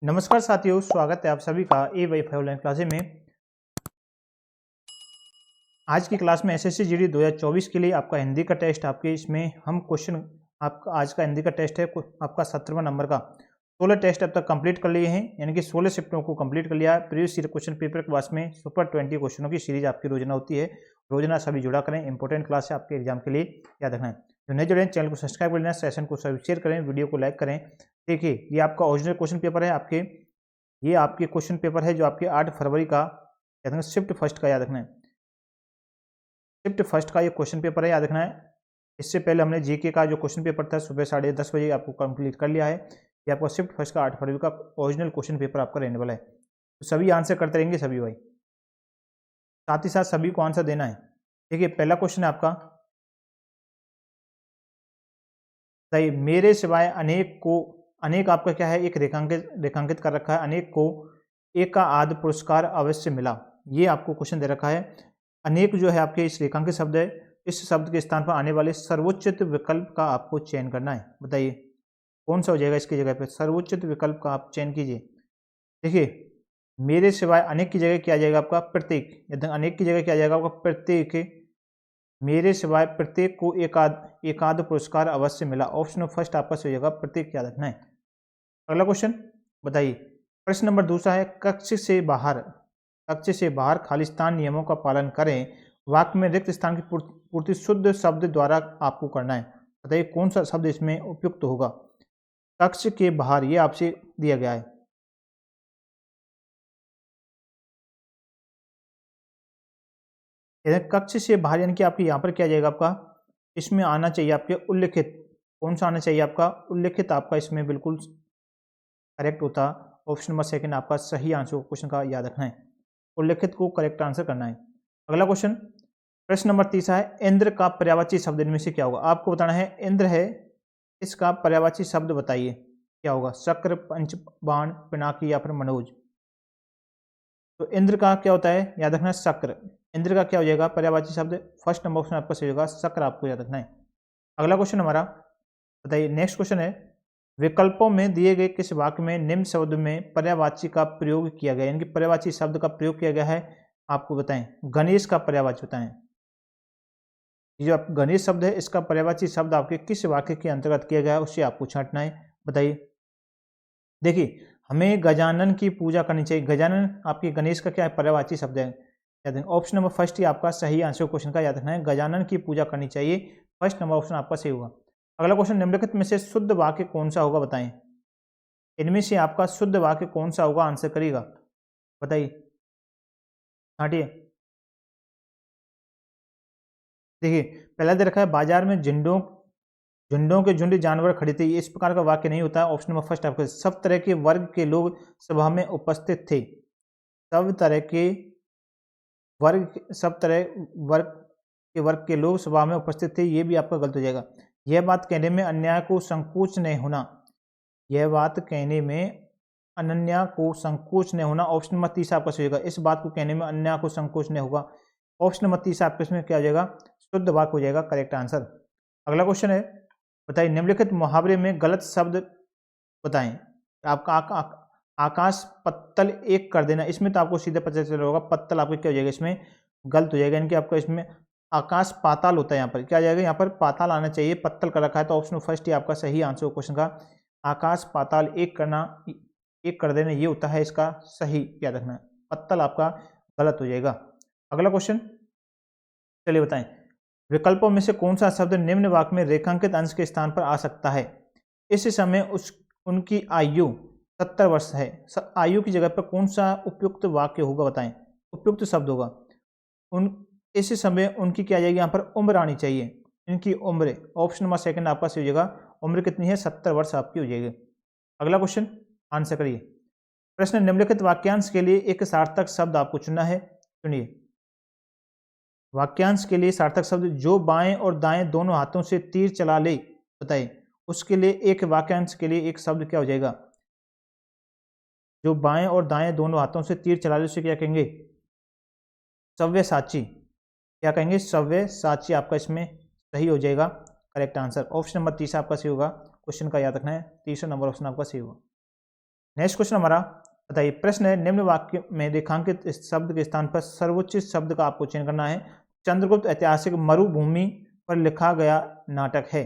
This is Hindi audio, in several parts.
नमस्कार साथियों, स्वागत है आप सभी का A-Wi-Fi ऑनलाइन क्लासेस में। आज की क्लास में एसएससी जीडी 2024 के लिए आपका हिंदी का टेस्ट आपके इसमें हम क्वेश्चन आपका आज का हिंदी का टेस्ट है आपका 17वां नंबर का। 16 टेस्ट अब तक कंप्लीट कर लिए हैं, यानी कि 16 शिफ्टों को कंप्लीट कर लिया है। प्रीवियस ईयर क्वेश्चन पेपर के बाद में सुपर 20 क्वेश्चनों की सीरीज आपकी रोजाना होती है। रोजाना सभी जुड़ा करें, इंपॉर्टेंट क्लास है आपके एग्जाम के लिए, याद रखना है। जो नए जुड़े चैनल को सब्सक्राइब कर लेना, सेशन को सभी शेयर करें, वीडियो को लाइक करें। देखिए, ये आपका ओरिजिनल क्वेश्चन पेपर है आपके, ये आपके क्वेश्चन पेपर है जो आपके 8 फरवरी का याद रखना, शिफ्ट फर्स्ट का याद रखना है। शिफ्ट फर्स्ट का ये क्वेश्चन पेपर है, याद रखना है। इससे पहले हमने जीके का जो क्वेश्चन पेपर था सुबह 10:30 बजे आपको कंप्लीट कर लिया है। ये आपका शिफ्ट फर्स्ट का 8 फरवरी का ओरिजिनल क्वेश्चन पेपर आपका रहने वाला है। तो सभी आंसर करते रहेंगे सभी भाई, साथ ही साथ सभी को आंसर देना है। देखिए, पहला क्वेश्चन है आपका, सही मेरे सिवाय अनेक को, अनेक आपका क्या है, एक रेखांकित कर रखा है। अनेक को एक का आध पुरस्कार अवश्य मिला, ये आपको क्वेश्चन दे रखा है। अनेक जो है आपके इस रेखांकित शब्द है, इस शब्द के स्थान पर आने वाले सर्वोच्च विकल्प का आपको चयन करना है। बताइए कौन सा हो जाएगा इसकी जगह पे, सर्वोच्च विकल्प का आप चयन कीजिए। देखिए, मेरे सिवाय अनेक की जगह क्या आ जाएगा आपका, प्रत्येक। यदि अनेक की जगह क्या आ जाएगा आपका, प्रत्येक। मेरे सिवाय प्रत्येक को एकाध पुरस्कार अवश्य मिला। ऑप्शन फर्स्ट आपका सही होगा, प्रत्येक याद रखना है। अगला क्वेश्चन बताइए, प्रश्न नंबर दूसरा है, कक्ष से बाहर खालिस्तान नियमों का पालन करें। वाक्य में रिक्त स्थान की पूर्ति शुद्ध शब्द द्वारा आपको करना है। बताइए कौन सा शब्द इसमें उपयुक्त होगा। कक्ष के बाहर, ये आपसे दिया गया है। कक्ष से बाहर यानी कि आपके यहाँ पर क्या जाएगा आपका, इसमें आना चाहिए आपके उल्लिखित। कौन सा आना चाहिए आपका, उल्लिखित आपका इसमें बिल्कुल करेक्ट होता। ऑप्शन नंबर सेकंड आपका सही आंसर क्वेश्चन का याद रखना है, उल्लिखित को करेक्ट आंसर करना है। अगला क्वेश्चन, प्रश्न नंबर तीसरा है, इंद्र का पर्यायवाची शब्द इनमें से क्या होगा। आपको बताना है, इंद्र है, इसका पर्यायवाची शब्द बताइए क्या होगा। शक्र, पंच, बाण, पिनाकी या फिर मनोज। तो इंद्र का क्या होता है, याद रखना है शक्र। इंद्र का क्या हो जाएगा पर्यायवाची शब्द, फर्स्ट नंबर ऑप्शन आपका सही होगा, शक्र आपको याद रखना है। अगला क्वेश्चन हमारा बताइए, नेक्स्ट क्वेश्चन है, विकल्पों में दिए गए किस वाक्य में निम्न शब्द में पर्यायवाची का प्रयोग किया गया, यानी कि पर्यायवाची शब्द का प्रयोग किया गया है, आपको बताएं। गणेश का पर्यायवाची बताएं। ये जो गणेश शब्द है, इसका पर्यायवाची शब्द आपके किस वाक्य के अंतर्गत किया गया है, उससे आपको छांटना है। बताइए, देखिए, हमें गजानन की पूजा करनी चाहिए। गजानन आपके गणेश का क्या है, पर्यायवाची शब्द है। याद रखें, ऑप्शन नंबर फर्स्ट ही आपका सही आंसर क्वेश्चन का याद रखना है, गजानन की पूजा करनी चाहिए। फर्स्ट नंबर ऑप्शन आपका सही होगा। अगला क्वेश्चन, निम्नलिखित में से शुद्ध वाक्य कौन सा होगा, बताएं। इनमें से आपका शुद्ध वाक्य कौन सा होगा, आंसर करिएगा। बताइए, छांटिए। देखिए, पहला दे रखा है, बाजार में झुंडों के झुंड जानवर खड़े थे। इस प्रकार का वाक्य नहीं होता है। ऑप्शन नंबर फर्स्ट आपका, सब तरह के वर्ग के लोग सभा में उपस्थित थे। सब तरह के वर्ग के लोग सभा में उपस्थित थे, ये भी आपका गलत हो जाएगा। यह बात कहने में अन्याय को संकोच नहीं होना, यह बात कहने में अनन्या को संकोच नहीं होना। ऑप्शन नंबर तीसरा आपका सही होगा, इस बात को कहने में अन्याय को संकोच नहीं होगा। ऑप्शन नंबर तीसरा आपके इसमें क्या हो जाएगा, शुद्ध वाक्य हो जाएगा, करेक्ट आंसर। अगला क्वेश्चन है, बताइए, निम्नलिखित मुहावरे में गलत शब्द बताएं। आपका आकाश पत्तल एक कर देना, इसमें तो आपको सीधे पता चल होगा, पत्तल आपका क्या हो जाएगा, इसमें गलत हो जाएगा। यानी कि आपका इसमें आकाश पाताल होता है, यहाँ पर क्या आ जाएगा, यहाँ पर पाताल आना चाहिए, पत्तल कर रखा है। तो ऑप्शन फर्स्ट ही आपका सही आंसर क्वेश्चन का, आकाश पाताल एक कर देना, ये होता है इसका सही, याद रखना। पत्तल आपका गलत हो जाएगा। अगला क्वेश्चन, चलिए बताएं, विकल्पों में से कौन सा शब्द निम्न वाक्य में रेखांकित अंश के स्थान पर आ सकता है। इस समय उनकी आयु 70 वर्ष है। आयु की जगह पर कौन सा उपयुक्त वाक्य होगा, बताएं, उपयुक्त शब्द होगा। इस समय उनकी क्या जाएगी, यहाँ पर उम्र आनी चाहिए, इनकी उम्र। ऑप्शन नंबर सेकंड आपका सही हो जाएगा, उम्र कितनी है, 70 वर्ष आपकी हो जाएगी। अगला क्वेश्चन आंसर करिए। प्रश्न, निम्नलिखित वाक्यांश के लिए एक सार्थक शब्द आपको चुनना है, सुनिए। वाक्यांश के लिए सार्थक शब्द, जो बाएं और दाएं दोनों हाथों से तीर चला ले, बताइए उसके लिए एक वाक्यांश के लिए एक शब्द क्या हो जाएगा। जो बाएं और दाएं दोनों हाथों से तीर चला ले, उसे क्या कहेंगे, सव्यसाची। क्या कहेंगे, सव्यसाची आपका इसमें सही हो जाएगा, करेक्ट आंसर। ऑप्शन नंबर तीसरा आपका सही होगा, क्वेश्चन का याद रखना है, तीसरा नंबर ऑप्शन आपका सही होगा। नेक्स्ट क्वेश्चन हमारा, बताइए प्रश्न है, निम्न वाक्य में रेखांकित इस शब्द के स्थान पर सर्वोच्च शब्द का आपको चयन करना है। चंद्रगुप्त ऐतिहासिक मरुभूमि पर लिखा गया नाटक है।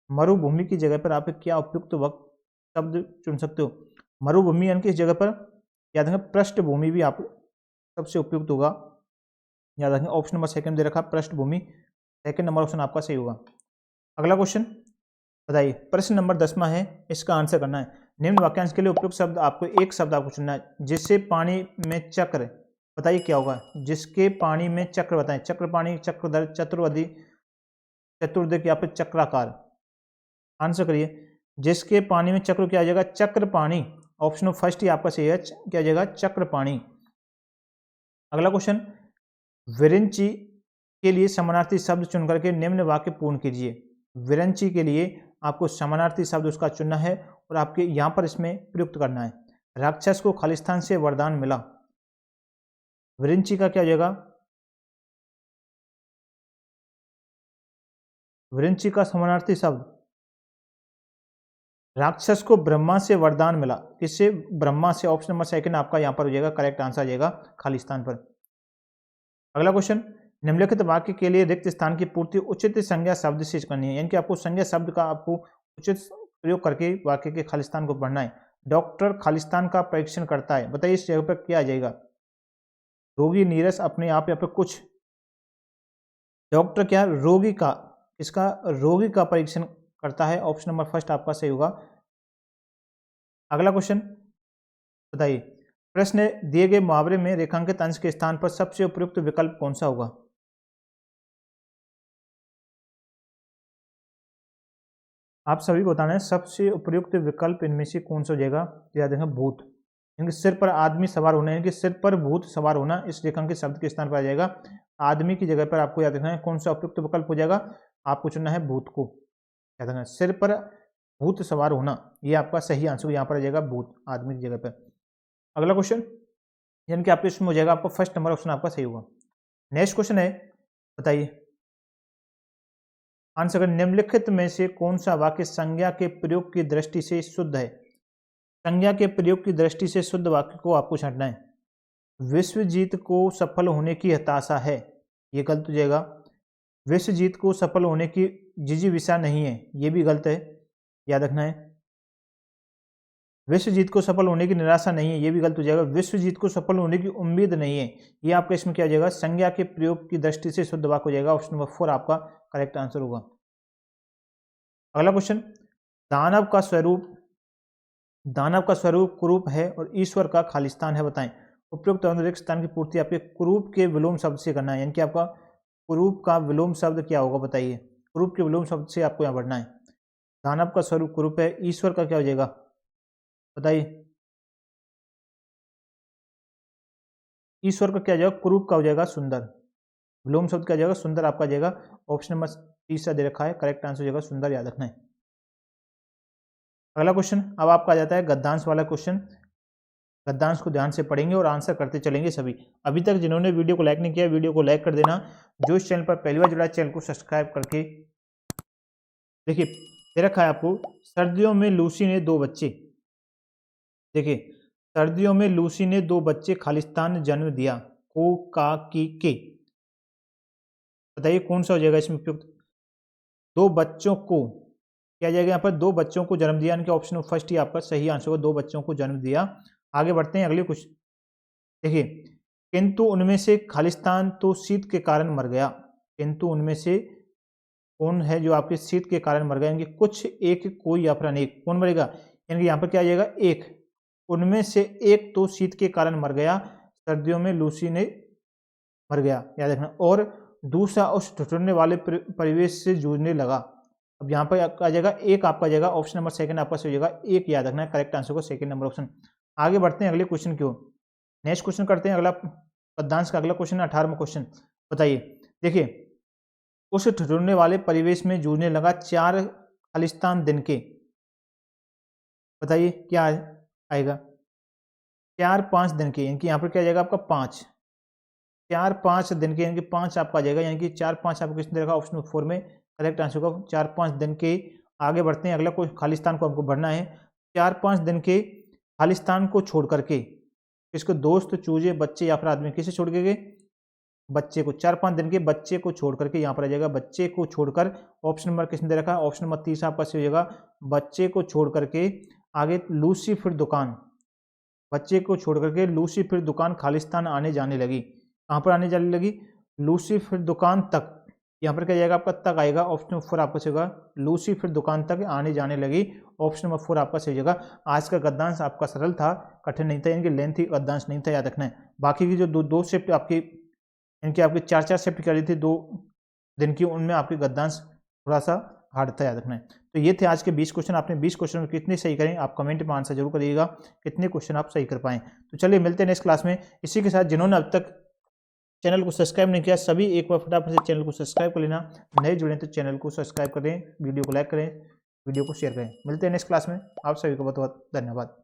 मरुभूमि की जगह पर आप क्या उपयुक्त वक्त शब्द चुन सकते हो। मरुभूमि यानी कि इस जगह पर याद रखें पृष्ठभूमि भी आप सबसे उपयुक्त होगा। याद रखें ऑप्शन नंबर सेकंड दे रखा पृष्ठभूमि, सेकंड नंबर ऑप्शन आपका सही होगा। अगला क्वेश्चन बताइए, प्रश्न नंबर 10वां है, इसका आंसर करना है। निम्न वाक्यांश के लिए उपयुक्त शब्द आपको एक शब्द आपको चुनना है। जिससे पानी में चक्र, बताइए क्या होगा। जिसके पानी में चक्र, बताएं चक्र पानी, चक्रधर, चतुर्वधि, चतुर्दिक या फिर चक्राकार। आंसर करिए। जिसके पानी में चक्र क्या आ जाएगा, चक्र पानी। ऑप्शन फर्स्ट ही आपका सही है, क्या आ जाएगा चक्र पानी। अगला क्वेश्चन, विरिंची के लिए समानार्थी शब्द चुन करके निम्न वाक्य पूर्ण कीजिए। विरंची के लिए आपको समानार्थी शब्द उसका चुनना है और आपके यहां पर इसमें प्रयुक्त करना है। राक्षस को खालिस्तान से वरदान मिला। विरंची का क्या हो जाएगा, विरंची का समानार्थी शब्द, राक्षस को ब्रह्मा से वरदान मिला। किससे, ब्रह्मा से। ऑप्शन नंबर सेकंड आपका यहां पर हो जाएगा, करेक्ट आंसर आ जाएगा खालिस्तान पर। अगला क्वेश्चन, निम्नलिखित वाक्य के लिए रिक्त स्थान की पूर्ति उचित संज्ञा शब्द से करनी है। यानी कि आपको संज्ञा शब्द का आपको उचित प्रयोग करके वाक्य के खालिस्तान को पढ़ना है। डॉक्टर खालिस्तान का परीक्षण करता है, बताइए इस जगह पर क्या आ जाएगा। रोगी नीरस अपने आप या फिर कुछ, डॉक्टर क्या रोगी का, इसका रोगी का परीक्षण करता है। ऑप्शन नंबर फर्स्ट आपका सही होगा। अगला क्वेश्चन बताइए, प्रश्न दिए गए मुहावरे में रेखांकित अंश के स्थान पर सबसे उपयुक्त विकल्प कौन सा होगा। आप सभी को बताना है सबसे उपयुक्त विकल्प इनमें से कौन सा हो जाएगा। याद रखें भूत, यानी सिर पर आदमी सवार होना, यानी कि सिर पर भूत सवार होना इस रेखांकित शब्द के स्थान पर आ जाएगा। आदमी की जगह पर आपको याद रखना है कौन सा उपयुक्त विकल्प हो जाएगा, आपको चुनना है भूत को। याद रखना सिर पर भूत सवार होना, ये आपका सही आंसर यहाँ पर आ जाएगा भूत, आदमी की जगह पर। अगला क्वेश्चन, यानी कि आपके इसमें हो जाएगा आपका फर्स्ट नंबर ऑप्शन आपका सही होगा। नेक्स्ट क्वेश्चन है, बताइए आंसर, निम्नलिखित में से कौन सा वाक्य संज्ञा के प्रयोग की दृष्टि से शुद्ध है। संज्ञा के प्रयोग की दृष्टि से शुद्ध वाक्य को आपको छांटना है। विश्वजीत को सफल होने की हताशा है, ये गलत हो जाएगा। विश्वजीत को सफल होने की जिजीविषा नहीं है, ये भी गलत है, याद रखना है। विश्वजीत को सफल होने की निराशा नहीं है, ये भी गलत हो जाएगा। विश्वजीत को सफल होने की उम्मीद नहीं है, ये आपका इसमें क्या हो जाएगा, संज्ञा के प्रयोग की दृष्टि से शुद्ध वाक्य हो जाएगा। ऑप्शन नंबर 4 आपका करेक्ट आंसर होगा। अगला क्वेश्चन, दानव का स्वरूप, दानव का स्वरूप कुरूप है और ईश्वर का खालिस्तान है, बताएं। उपयुक्त रिक्त स्थान की पूर्ति आपके कुरूप के विलोम शब्द से करना है। यानी कि आपका कुरूप का विलोम शब्द क्या होगा, बताइए। कुरूप के विलोम शब्द से आपको यहाँ बढ़ना है। दानव का स्वरूप कुरूप है, ईश्वर का क्या हो जाएगा, बताइए। ईश्वर का क्या हो जाएगा, कुरूप का हो जाएगा सुंदर। विलोम शब्द क्या हो जाएगा, सुंदर आपका जाएगा। ऑप्शन नंबर तीसरा दे रखा है, करेक्ट आंसर हो जाएगा सुंदर, याद रखना है। अगला क्वेश्चन अब आपका आ जाता है गद्यांश वाला क्वेश्चन। गद्यांश को ध्यान से पढ़ेंगे और आंसर करते चलेंगे सभी। अभी तक जिन्होंने वीडियो को लाइक नहीं किया, वीडियो को लाइक कर देना। जो इस चैनल पर पहली बार जुड़ा है, चैनल को सब्सक्राइब करके। देखिए दे रखा है आपको, सर्दियों में लूसी ने 2 बच्चे, देखिए सर्दियों में लूसी ने 2 बच्चे खालिस्तान ने जन्म दिया, को का की के, बताइए कौन सा हो जाएगा इसमें उपयुक्त। 2 बच्चों को क्या जाएगा यहाँ पर, 2 बच्चों को जन्म दिया, इनके ऑप्शन फर्स्ट ही आपका सही आंसर होगा, 2 बच्चों को जन्म दिया। आगे बढ़ते हैं अगले कुछ, देखिए किंतु उनमें से खालिस्तान तो शीत के कारण मर गया। किंतु उनमें से कौन है जो आपके शीत के कारण मर गया, यानी कुछ एक कोई या फिर अनेक, कौन मरेगा, यानी कि यहाँ पर क्या आ जाएगा एक, उनमें से एक तो शीत के कारण मर गया, सर्दियों में लूसी ने मर गया, याद रखना। और दूसरा उस ठिठुरने वाले परिवेश से जूझने लगा। अब यहाँ पर आ जाएगा एक, आपका जाएगा ऑप्शन नंबर सेकंड आपका सही हो जाएगा, एक याद रखना है, करेक्ट आंसर को सेकंड नंबर ऑप्शन। आगे बढ़ते हैं अगले क्वेश्चन की ओर। नेक्स्ट क्वेश्चन करते हैं, अगला पद्यांश का अगला क्वेश्चन है 18वां क्वेश्चन। बताइए, देखिए उस ठिठुरने वाले परिवेश में जूझने लगा 4 खालिस्तान दिन के, बताइए क्या आएगा, 4-5 दिन के, यानी कि यहाँ पर क्या जाएगा आपका 5, 4-5 दिन के, यानी कि 5 आपका आ जाएगा, यानी कि 4-5 आपको किसने देखा, ऑप्शन 4 में करेक्ट आंसर होगा 4-5 दिन के। आगे बढ़ते हैं, अगला कोई खालिस्तान को आपको बढ़ना है। 4-5 दिन के खालिस्तान को छोड़ करके, इसको दोस्त, चूजे, बच्चे या फिर आदमी, किसे छोड़ के गए? बच्चे को। 4-5 दिन के बच्चे को छोड़ करके यहाँ पर आ जाएगा बच्चे को छोड़कर। ऑप्शन नंबर किसने दे रखा है? ऑप्शन नंबर 30 आपका सही हो जाएगा। बच्चे को छोड़ करके आगे लूसी फिर दुकान, बच्चे को छोड़ करके लूसी फिर दुकान खालिस्तान आने जाने लगी। कहाँ पर आने जाने लगी? लूसी फिर दुकान तक। यहाँ पर क्या जाएगा आपका? तक आएगा। ऑप्शन नंबर 4 आपका सही होगा। लूसी फिर दुकान तक आने जाने लगी। ऑप्शन नंबर 4 आपका सही होगा। आज का गद्यांश आपका सरल था, कठिन नहीं था, इनकी लेंथी गद्यांश नहीं था, याद रखना है। बाकी की जो दो शिफ्ट आपकी, इनकी आपकी 4-4 शिफ्ट करी थी 2 दिन की, उनमें आपकी गद्यांश थोड़ा सा हार्ड था, याद रखना है। तो ये थे आज के 20 क्वेश्चन। आपने 20 क्वेश्चन में कितने सही करें आप कमेंट में आंसर जरूर करिएगा, कितने क्वेश्चन आप सही कर पाएं। तो चलिए मिलते हैं नेक्स्ट क्लास में। इसी के साथ जिन्होंने अब तक चैनल को सब्सक्राइब नहीं किया, सभी एक बार फटाफट से चैनल को सब्सक्राइब कर लेना। नए जुड़े तो चैनल को सब्सक्राइब करें, वीडियो को लाइक करें, वीडियो को शेयर करें। मिलते हैं नेक्स्ट क्लास में। आप सभी को बहुत बहुत धन्यवाद।